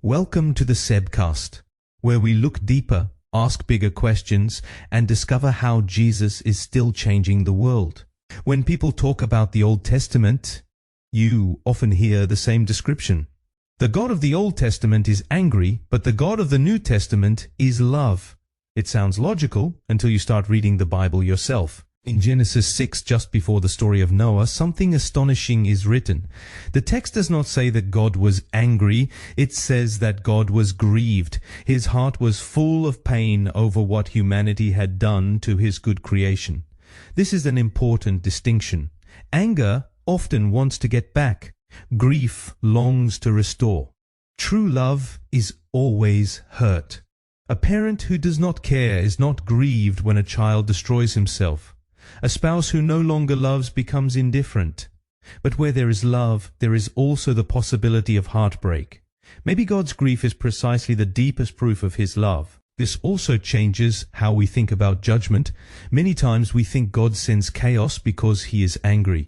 Welcome to the Sebcast, where we look deeper, ask bigger questions, and discover how Jesus is still changing the world. When people talk about the Old Testament, you often hear the same description. The God of the Old Testament is angry, but the God of the New Testament is love. It sounds logical until you start reading the Bible yourself. In Genesis 6, just before the story of Noah, something astonishing is written. The text does not say that God was angry. It says that God was grieved. His heart was full of pain over what humanity had done to his good creation. This is an important distinction. Anger often wants to get back. Grief longs to restore. True love is always hurt. A parent who does not care is not grieved when a child destroys himself. A spouse who no longer loves becomes indifferent. But where there is love, there is also the possibility of heartbreak. Maybe God's grief is precisely the deepest proof of his love. This also changes how we think about judgment. Many times we think God sends chaos because he is angry.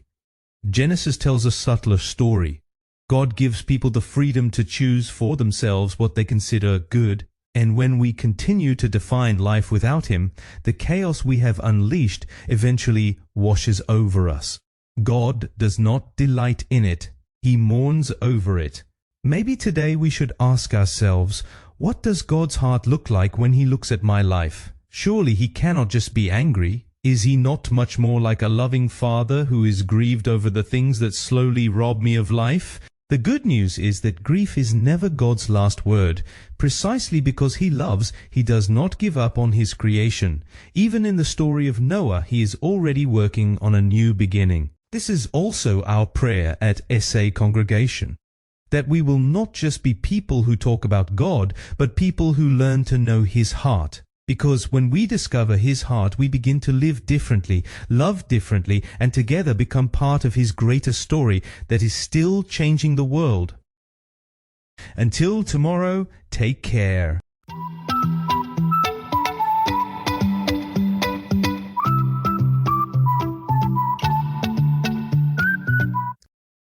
Genesis tells a subtler story. God gives people the freedom to choose for themselves what they consider good. And when we continue to define life without him, the chaos we have unleashed eventually washes over us. God does not delight in it. He mourns over it. Maybe today we should ask ourselves, what does God's heart look like when he looks at my life? Surely he cannot just be angry. Is he not much more like a loving father who is grieved over the things that slowly rob me of life? The good news is that grief is never God's last word. Precisely because he loves, he does not give up on his creation. Even in the story of Noah, he is already working on a new beginning. This is also our prayer at SA Congregation, that we will not just be people who talk about God, but people who learn to know his heart. Because when we discover his heart, we begin to live differently, love differently, and together become part of his greater story that is still changing the world. Until tomorrow, take care.